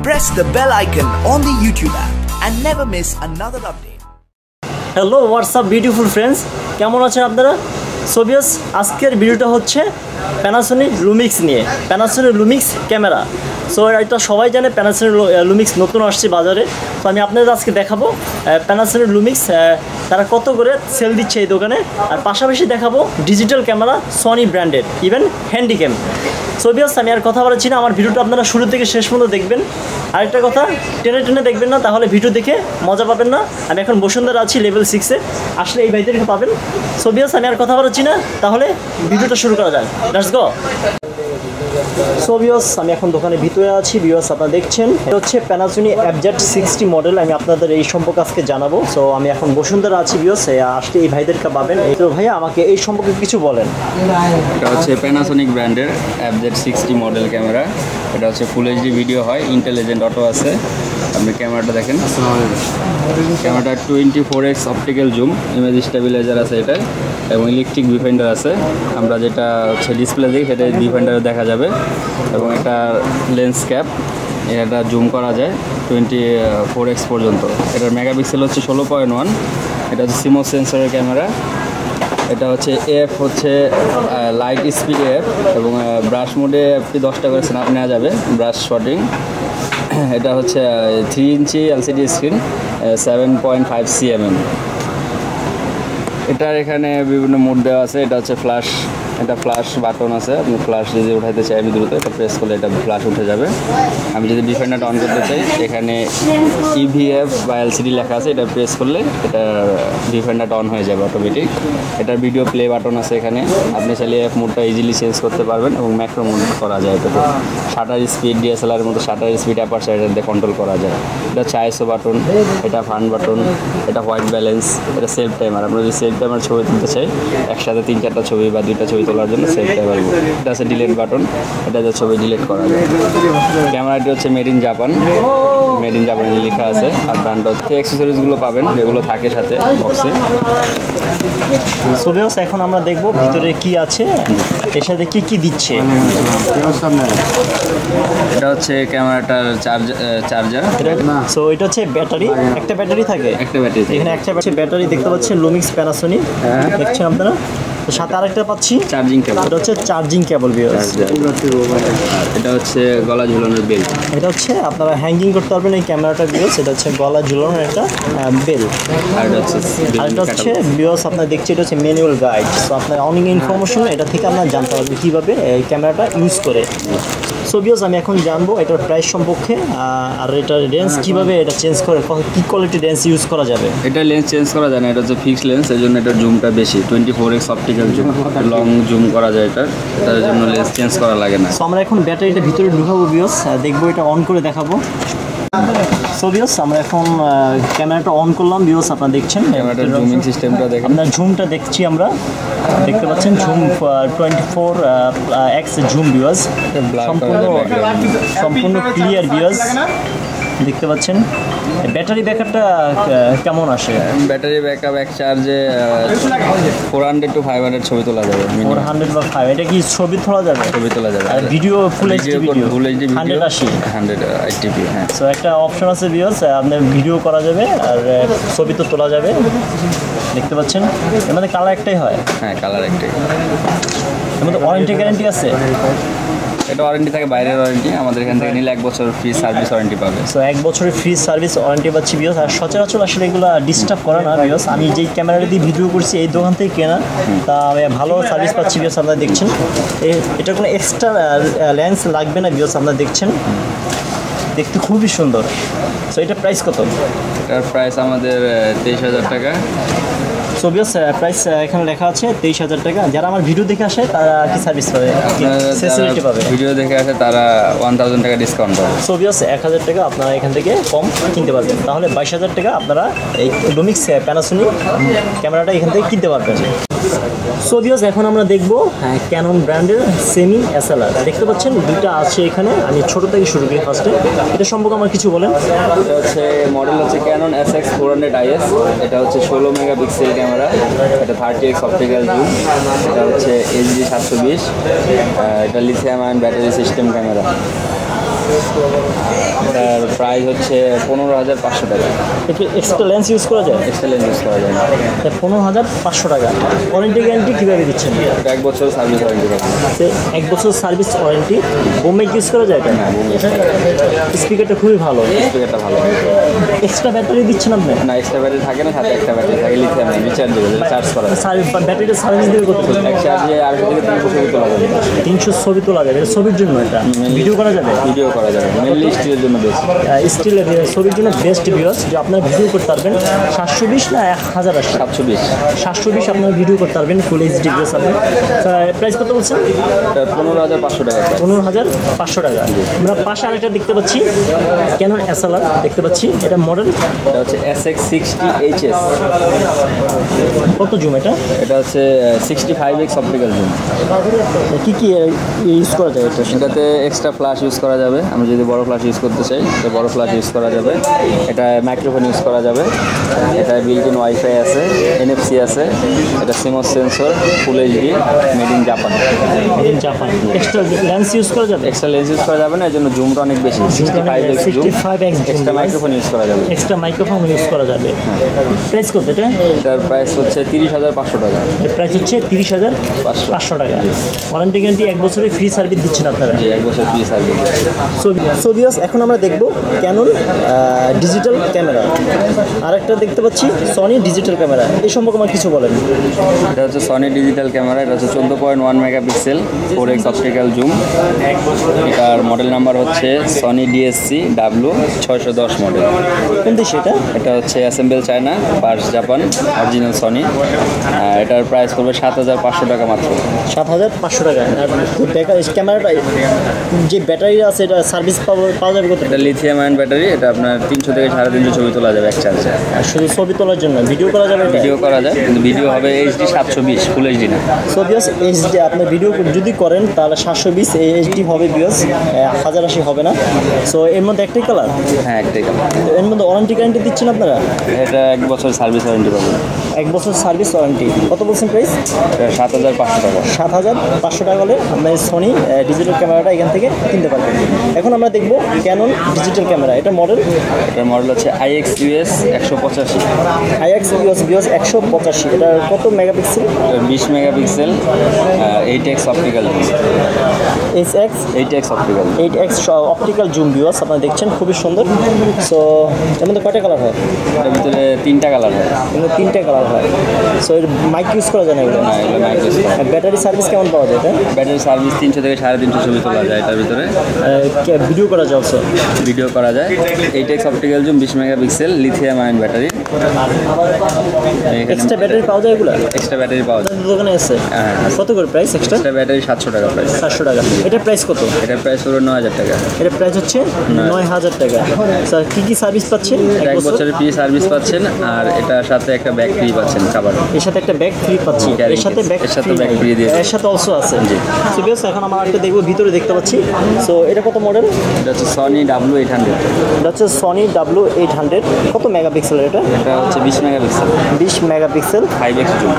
press the bell icon on the YouTube app and never miss another update. Hello, what's up beautiful friends? কেমন আছেন আপনারা? So viewers, আজকের ভিডিওটা হচ্ছে Panasonic Lumix নিয়ে। Panasonic Lumix camera. So এটা সবাই জানে Panasonic Lumix নতুন আসছে বাজারে। তো আমি আপনাদের আজকে দেখাবো Panasonic Lumix তারা কত করে সেল দিচ্ছে এই দোকানে, আর পাশাপাশি দেখাবো ডিজিটাল ক্যামেরা Sony ব্র্যান্ডের, ইভেন হ্যান্ডিক্যাম। সো ভিউয়ার্স, আমি আর কথা বলছি না, আমার ভিডিওটা আপনারা শুরু থেকে শেষ পর্যন্ত দেখবেন। আরেকটা কথা, টেনে টেনে দেখবেন না, তাহলে ভিডিও দেখে মজা পাবেন না। আমি এখন বসুন্ধরা আছি লেভেল 6-এ, আসলে এই ভাইদেরকে পাবেন। সো ভিউয়ার্স, আমি আর কথা বলছি না, তাহলে ভিডিওটা শুরু করা যাক। Let's go. সো ভিউয়ার্স, আমি এখন দোকানের ভিতরে আছি। ভিউয়ার্স, আপনারা দেখছেন এটা হচ্ছে Panasonic FZ60 মডেল। আমি আপনাদের এই সম্পর্কে আজকে জানাবো। সো আমি এখন বসুন্ধরা আছি। ভিউয়ার্স, আসলে এই ভাইদেরকে পাবেন। তো ভাইয়া, আমাকে এই সম্পর্কে কিছু বলেন। এটা হচ্ছে Panasonic ব্র্যান্ডের FZ60 মডেল ক্যামেরা। এটা হচ্ছে ফুল এইচডি ভিডিও হয়, ইন্টেলিজেন্ট অটো আছে। আপনি ক্যামেরাটা দেখেন, ক্যামেরাটা 24x optical zoom, image stabiliser আছে এটা, এবং ইলেকট্রিক ভিউফাইন্ডার আছে। আমরা যেটা হচ্ছে ডিসপ্লে দেখি সেটা ভিউফাইন্ডারে দেখা যাবে, এবং এটা লেন্স ক্যাপ, এটা জুম করা যায় 24x পর্যন্ত। এটার মেগাপিক্সেল হচ্ছে 16.1। এটা হচ্ছে সিমোস সেন্সরের ক্যামেরা। এটা হচ্ছে এফ হচ্ছে লাইট স্পিড এফ, এবং ব্রাশ মোডে আপনি 10টা করে স্ন্যাপ নেওয়া যাবে, ব্রাশ শটিং। এটা হচ্ছে 3 ইঞ্চি এলসিডি স্ক্রিন, 7.5 cm। এটার এখানে বিভিন্ন মোড দেওয়া আছে। এটা হচ্ছে ফ্ল্যাশ, এটা ফ্ল্যাশ বাটন আছে। আপনি ফ্ল্যাশ যদি উঠাইতে চাই আমি দ্রুত এটা প্রেস করলে এটা ফ্ল্যাশ উঠে যাবে। আমি যদি ডিফেন্ডারটা অন করতে চাই, এখানে ইভিএফ বা এলসিডি লেখা আছে, এটা প্রেস করলে এটা ডিফেন্ডারটা অন হয়ে যাবে অটোমেটিক। এটার ভিডিও প্লে বাটন আছে এখানে, আপনি চাইলে এফ মোডটা ইজিলি চেঞ্জ করতে পারবেন, এবং ম্যাক্রো মোড করা যায় এটাতে। শাটার স্পিড, ডিএসএলআর মতো শাটার স্পিড অ্যাপারচার এটাতে কন্ট্রোল করা যায়। এটা হচ্ছে আইএসও বাটন, এটা ফান বাটন, এটা হোয়াইট ব্যালেন্স, এটা সেলফ টাইমার। আমরা যদি সেলফ টাইমার ছবি তুলতে চাই, একসাথে 3-4টা ছবি বা 2টা ছবি তোলার জন্য সেভ টাইমার। এটা আছে ডিলেট বাটন, এটা যে ছবি ডিলেট করা যায়। ক্যামেরাটি হচ্ছে made in Japan, made in Japan লেখা আছে। আর ব্র্যান্ড হচ্ছে অ্যাক্সেসরিজগুলো পাবেন, যেগুলো থাকে সাথে বক্সে। সো ভিউয়ার্স, এখন আমরা দেখব ভিতরে কি আছে, এর সাথে কি কি দিচ্ছে। এটা হচ্ছে ক্যামেরাটার চার্জার। সো এটা হচ্ছে ব্যাটারি, একটা ব্যাটারি থাকে, একটা ব্যাটারি, এখানে একটা ব্যাটারি দেখতে পাচ্ছেন Lumix Panasonic, দেখছেন আপনারা। তো সাথে আরেকটা পাচ্ছি চার্জিং কেবল, এটা হচ্ছে চার্জিং কেবল। এটা হচ্ছে গলা ঝুলানোর বেল, এটা হচ্ছে আপনারা হ্যাঙ্গিং করতে পারবেন এই ক্যামেরাটা। ভিউয়ার্স, এটা হচ্ছে গলা ঝুলানোর একটা বেল। আর এটা হচ্ছে ভিউয়ার্স, আপনারা দেখছেন এটা হচ্ছে ম্যানুয়াল গাইড। সো আপনার অনেক ইনফরমেশন এটা থেকে আপনারা জানতে পারবেন কীভাবে এই ক্যামেরাটা ইউজ করে। সো ভিউয়ার্স, আমি এখন জানবো এটার প্রাইস সম্পর্কে, আর এটার রেঞ্জ কীভাবে এটা চেঞ্জ করে, কী কোয়ালিটির লেন্স ইউজ করা যাবে। এটা লেন্স চেঞ্জ করা যায় না, এটা হচ্ছে ফিক্সড লেন্স, এই জন্য এটার জুমটা বেশি, 24x optical zoom, long zoom করা যায় এটার জন্য লেন্স চেঞ্জ করা লাগে না। সো আমরা এখন ব্যাটারিটা ভিতরে ঢুকাবো ভিউয়ার্স, দেখবো এটা অন করে দেখাবো। সো ভিউয়ার্স, আমরা এখন ক্যামেরাটা অন করলাম। ভিউয়ার্স, আপনারা দেখছেন ক্যামেরাটার জুমিং সিস্টেমটা দেখেন, আপনার জুমটা দেখছি আমরা, দেখতে পাচ্ছেন জুম 24x জুম। ভিউয়ার্স, সম্পূর্ণ ক্লিয়ার। ভিউয়ার্স, দেখতে পাচ্ছেন ব্যাটারি ব্যাকআপটা কেমন আসে? ব্যাটারি ব্যাকআপ এক চার্জে 400 to 500 ছবি তোলা যাবে। 400 বা 500, এটা কি ছবি তোলা যাবে? ছবি তোলা যাবে। আর ভিডিও ফুল এইচডি ভিডিও 180 হ্যাঁ। সো একটা অপশন আছে ভিউয়ার্স, আপনার ভিডিও করা যাবে আর ছবি তো তোলা যাবে। দেখতে পাচ্ছেন এর মধ্যে কালার একটাই হয়? হ্যাঁ, কালার একটাই। এর মধ্যে ওয়ারেন্টি গ্যারান্টি আছে? এটা ওয়ারেন্টি থাকে, বাইরের ওয়ারেন্টি। আমাদের এখান থেকে নিলে 1 বছর ফ্রি সার্ভিস ওয়ারেন্টি পাবে। সো 1 বছরের ফ্রি সার্ভিস ওয়ারেন্টি পাচ্ছি ভিউয়ার্স। আর সচরাচর আসলে এগুলো ডিস্টার্ব করে না ভিউয়ার্স। আমি যেই ক্যামেরাটা দিয়ে ভিডিও করছি এই দোকান থেকে কেনা, তা আমি ভালো সার্ভিস পাচ্ছি ভিউয়ার্স। আপনারা দেখছেন এটা কোনো এক্সট্রা লেন্স লাগবে না ভিউয়ার্স, আপনারা দেখছেন, দেখতে খুবই সুন্দর। সো এটা প্রাইস কত? এটার প্রাইস আমাদের 23,000 টাকা। সো ভিউয়ার্স, প্রাইস এখানে লেখা আছে 23,000 টাকা। যারা আমার ভিডিও দেখে আসে তারা কি সার্ভিস পাবে, ফ্যাসিলিটি পাবে? ভিডিও দেখে আসে তারা 1000 টাকা ডিসকাউন্ট পাবে। সো ভিউয়ার্স, 1000 টাকা আপনারা এখান থেকে কম কিনতে পারবেন। তাহলে 22,000 টাকা আপনারা এই Lumix Panasonic ক্যামেরাটা এখান থেকে কিনতে পারবেন। সো ভিউয়ার্স, এখন আমরা দেখবো ক্যানন ব্র্যান্ডের সেমি এসএলআর। দেখতে পাচ্ছেন দুইটা আছে এখানে। আমি ছোট থেকে শুরু করি ফার্স্টে, এটা সম্পর্কে আমার কিছু বলেন। এটা হচ্ছে মডেল হচ্ছে ক্যানন SX400IS। এটা হচ্ছে 16 মেগাপিক্সেল ক্যামেরা, এটা 30x অপটিক্যাল জুম, এটা হচ্ছে HD 720, এটা lithium ion battery system camera. এটার প্রাইস হচ্ছে 15,500 টাকা। একটু এক্সট্রা লেন্স ইউজ করা যায়? এক্সট্রা লেন্স ইউজ করা যায় না। 15,500 টাকা। ওয়ারেন্টি গ্যারান্টি কীভাবে দিচ্ছেন? এটা 1 বছর সার্ভিস ওয়ারেন্টি পাবেন। 1 বছর সার্ভিস ওয়ারেন্টি। বোমমেক ইউজ করা যায়? না, স্পিকারটা খুবই ভালো। স্পিকারটা ভালো। এক্সট্রা ব্যাটারি দিচ্ছেন আপনি? না, এক্সট্রা ব্যাটারি থাকে না, সাথে একটা ব্যাটারি থাকে, লিথিয়াম রিচার্জ দেবে, চার্জ করা যায়। ব্যাটারিটা সার্ভিস দেবে কত? এক চার্জে 800 থেকে 300 ছবি তোলা যাবে। 300 ছবি তোলা যাবে? এটা ছবির জন্য, এটা ভিডিও করা যাবে? ভিডিও করা যাবে, মেনলি স্টিলের জন্য বেস্ট। স্টিলের ছবির জন্য বেস্ট ভিউয়ার্স, যে আপনারা ভিডিও করতে পারবেন। 720 না 1080? 720। 720 আপনারা ভিডিও করতে পারবেন, ফুল এইচডি ভিউয়ার্স হবে। প্রাইস কত বলছেন? এটা 15,500 টাকা। 15,500 টাকা। আমরা পাশে আরেকটা দেখতে পাচ্ছি, ক্যানন এসএলআর দেখতে পাচ্ছি। এটা মডেল? এটা হচ্ছে SX60HS। কত জুম এটা? এটা হচ্ছে 65x অপটিক্যাল জুম। কি কি ইউজ করা যায় এটা? এটাতে এক্সট্রা ফ্ল্যাশ ইউজ করা যাবে। আমি যদি বড় ফ্ল্যাশ ইউজ করতে চাই, তো বড় ফ্ল্যাশ ইউজ করা যাবে। এটা মাইক্রোফোন ইউজ করা যাবে। এটা বিল্ট ইন ওয়াইফাই আছে, NFC আছে। এটা seems sensor, full HD, made in Japan. Japan. Extra lens use করা যাবে? এক্সট্রা লেন্স ইউজ করা যাবে না, এর জন্য জুমটা অনেক বেশি, 65x zoom. 65x extra microphone use করা যাবে। এক্সট্রা মাইক্রোফোন ইউজ করা যাবে। প্রাইস কত এটা? এটার প্রাইস হচ্ছে 30,500 টাকা। এর প্রাইস হচ্ছে 30,500 টাকা। ওয়ারেন্টি গ্যারান্টি 1 বছরের ফ্রি সার্ভিস দিচ্ছেন আপনারা? জি, 1 বছর ফ্রি সার্ভিস। সো ভিউয়ার্স, এখন আমরা দেখব ক্যানন ডিজিটাল ক্যামেরা। আরেকটা দেখতে পাচ্ছি সনি ডিজিটাল ক্যামেরা। এই সম্পর্কে আমার কিছু বলেন। এটা হচ্ছে সনি ডিজিটাল ক্যামেরা। এটা হচ্ছে 14.1 মেগাপিক্সেল, 4x অপটিক্যাল জুম। এটার মডেল নাম্বার হচ্ছে সনি DSC W610 মডেল। কোন দেশে এটা? এটা হচ্ছে assemble China, parts Japan, original Sony. এটার প্রাইস পড়বে 7,500 টাকা মাত্র। 7,500 টাকা। আর ক্যামেরাটা যে ব্যাটারি আছে, এটা সার্ভিস পাওয়া যাবে কত? এটা লিথিয়াম আয়ন ব্যাটারি। এটা আপনার 300 থেকে 350 ছবি তোলা যাবে এক চার্জে। আর শুধু ছবি তোলার জন্য ভিডিও করা যাবে? ভিডিও করা যায়, কিন্তু ভিডিও হবে HD 720, ফুল এইচডি না। সো ভিউয়ার্স, এইচডি আপনি ভিডিও যদি করেন তাহলে 720 এইচডি হবে ভিউয়ার্স, 1080 হবে না। সো এর মধ্যে একটাই কালার? হ্যাঁ, একটাই কালার। এর মধ্যে ওয়ারেন্টি গ্যারান্টি দিচ্ছেন আপনারা? এটা 1 বছর সার্ভিস ওয়ারেন্টি পাবেন। 1 বছর সার্ভিস ওয়ারেন্টি। কত বলছেন প্রাইস? 7,500 টাকা। 7,500 টাকা হলে আপনার সনি ডিজিটাল ক্যামেরাটা এখান থেকে কিনতে পারবেন। এখন আমরা দেখব ক্যানন ডিজিটাল ক্যামেরা। এটা মডেল? এটার মডেল হচ্ছে IX-US 185। IX-US 185। এটা কত megapixel? 20 megapixel, 8x optical. HX 8x optical zoom viewers আপনারা দেখছেন, খুবই সুন্দর। সো এর মধ্যে কয়টা কালার হয়? এটার ভিতরে 3টা কালার হয়। এর 3টা কালার হয়। সো এর মাইক ইউজ করা যায় না এগুলো? না, এগুলো মাইক ইউজ করা। ব্যাটারি সার্ভিস কেমন পাওয়া যায় এটা? ব্যাটারি সার্ভিস 300 থেকে 350 ছবি তোলা যায় এটার ভিতরে। ভিডিও করা যায় অলসো? ভিডিও করা যায়। 8x optical zoom, 20 megapixel, lithium ion battery. Extra battery পাওয়া যায় এগুলো? এক্সট্রা ব্যাটারি পাওয়া যায়, দোকানে আছে। হ্যাঁ। কত করে প্রাইস এক্সট্রা? এক্সট্রা ব্যাটারি 700 টাকা প্রাইস। 700 টাকা। এটার প্রাইস কত? এটার প্রাইস হলো 9,000 টাকা। এটার প্রাইস হচ্ছে 9,000 টাকা। স্যার কি কি সার্ভিস পাচ্ছেন? 1 বছরের ফ্রি সার্ভিস পাচ্ছেন, আর এটার সাথে একটা ব্যাগ ফ্রি পাচ্ছেন খাবার। এর সাথে একটা ব্যাগ ফ্রি পাচ্ছি? এর সাথে ব্যাগ ফ্রি দিয়ে এর সাথে অলসো আছে? জি। সো বেশ, এখন আমরা একটা দেখবো, ভিতরে দেখতে পাচ্ছি। সো এটা কত মডেল? এটা হচ্ছে সনি W800। এটা হচ্ছে সনি W800। কত মেগাপিক্সেল এটা? এটা হচ্ছে 20 megapixel, 20 megapixel, 5x zoom.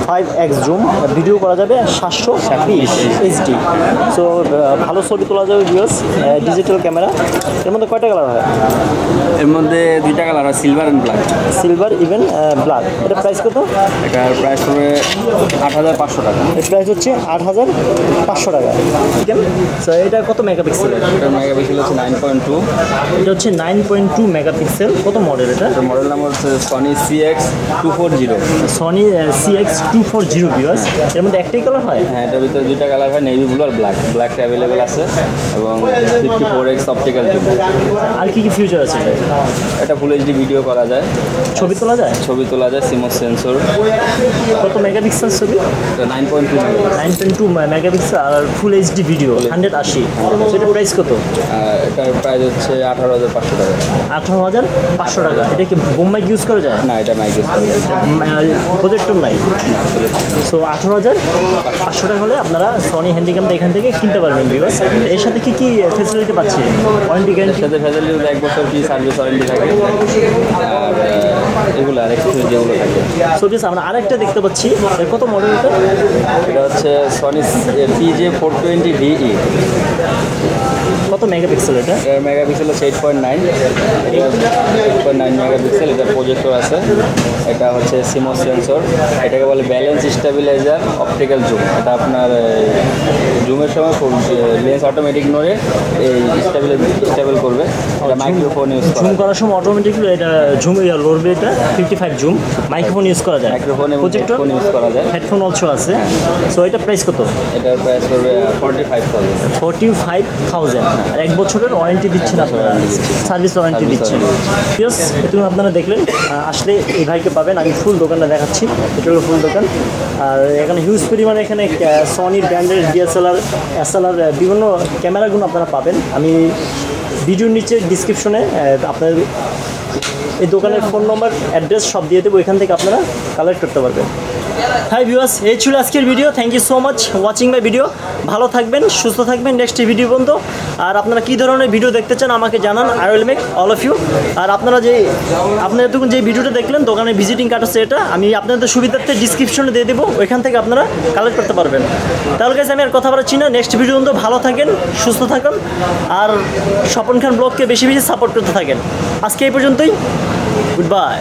5x zoom. Video করা যাবে 720 এইচডি। সো ভালো ছবি তোলা যাবে ভিউয়ার্স, ডিজিটাল ক্যামেরা। এর মধ্যে কয়টা কালার হয়? এর মধ্যে 2টা কালার হয়, silver and black. Silver even black. এটা প্রাইস কত? এটার প্রাইস হবে 8,500 টাকা। এর প্রাইস হচ্ছে 8,500 টাকা। ঠিক আছে। সো এটা কত মেগাপিক্সেল? এটার মেগাপিক্সেল হচ্ছে 9.2। এটা হচ্ছে 9.2 মেগাপিক্সেল। কত মডেল এটা? এটার মডেল নাম্বার হচ্ছে Sony CX240। Sony CX240 viewers. এর মধ্যে একটাই কালার হয়? হ্যাঁ, এটার ভিতরে 2টা কালার হয়, নেভি ব্লু আর ব্ল্যাক। ব্ল্যাকটা অ্যাভেলেবেল আছে, এবং 54x অপটিক্যাল জুম। আর কি কি ফিউচার আছে? এটা ফুল এইচডি ভিডিও করা যায়, ছবি তোলা যায়? ছবি তোলা যায়, সিমস সেন্সর। কত মেগাপিক্সেল ছবি? এটা 9.2 মেগাপিক্সেল। 9.2 মেগাপিক্সেল আর ফুল এইচডি ভিডিও 180। সেটা প্রাইস কত? এটার প্রাইস হচ্ছে 18,500 টাকা। 18,500 টাকা। এটা কি বোম মাইক ইউজ করা যায়? না, এটা মাইক ইউজ করা যায়। প্রজেক্টর নাই? সো 18,500 টাকা হলে আপনারা সনি হ্যান্ডিক্যামটা এখান থেকে কিনতে পারবেন ভিউয়ার্স। এর সাথে কি কি ফ্যাসিলিটি পাচ্ছি? Warranty guarantee? সাথে ফ্যাসিলিটি 1 বছর ফ্রি সার্ভিস ওয়ারেন্টি থাকে, আর এগুলো আর একটু যেগুলো থাকে। সো বেশ, আমরা আরেকটা দেখতে পাচ্ছি। কত মডেল এটা? এটা হচ্ছে সনি PJ420VE। কত মেগাপিক্সেল এটা? এর মেগাপিক্সেল হচ্ছে 8.9, এটা 8.9 মেগাপিক্সেল। এটা প্রজেক্টর আছে, এটা হচ্ছে সিমোস সেন্সর, এটাকে বলে ব্যালেন্স স্টেবিলাইজার অপটিক্যাল জুম। এটা আপনার জুমের সময় লেন্স অটোমেটিক নড়ে এই স্টেবল করবে। এটা মাইক্রোফোন ইউজ করা, জুম করার সময় অটোমেটিকলি এটা ঝুম লড়বে। এটা 55 জুম, মাইক্রোফোন ইউজ করা যায়, মাইক্রোফোন এবং প্রজেক্টর হেডফোন ইউজ করা যায়। হেডফোন অলসো আছে। সো এটা প্রাইস কত? এটার প্রাইস করবে 45,000। 45,000। আর 1 বছরের ওয়ারেন্টি দিচ্ছেন আপনারা, সার্ভিস ওয়ারেন্টি দিচ্ছেন। ইয়েস, তুমি আপনারা দেখলেন। আসলে এই ভাইকে পাবেন। আমি ফুল দোকানটা দেখাচ্ছি, এটা হলো ফুল দোকান। আর এখানে হিউজ পরিমাণে এখানে সনি ব্র্যান্ডের DSLR SLR বিভিন্ন ক্যামেরাগুলো আপনারা পাবেন। আমি ভিডিওর নিচে ডিসক্রিপশনে আপনার এই দোকানের ফোন নম্বর, অ্যাড্রেস সব দিয়ে দেবো, এখান থেকে আপনারা কালেক্ট করতে পারবেন। হাই ভিউয়ার্স, এই ছিল আজকের video. Thank you so much watching my video. ভালো থাকবেন, সুস্থ থাকবেন নেক্সট ভিডিও পর্যন্ত। আর আপনারা কী ধরনের ভিডিও দেখতে চান আমাকে জানান, I will make all of you. আর আপনারা এতক্ষণ যে ভিডিওটা দেখলেন, দোকানের ভিজিটিং কার্ড আছে, এটা আমি আপনাদের সুবিধার্থে ডিসক্রিপশনে দিয়ে দেবো, ওইখান থেকে আপনারা কালেক্ট করতে পারবেন। তাহলে গাইস, আমি আর কথা বলাচ্ছি না, নেক্সট ভিডিও পর্যন্ত ভালো থাকেন, সুস্থ থাকুন, আর স্বপন খান ব্লগকে বেশি বেশি সাপোর্ট করতে থাকেন। আজকে এই পর্যন্তই, গুড বাই।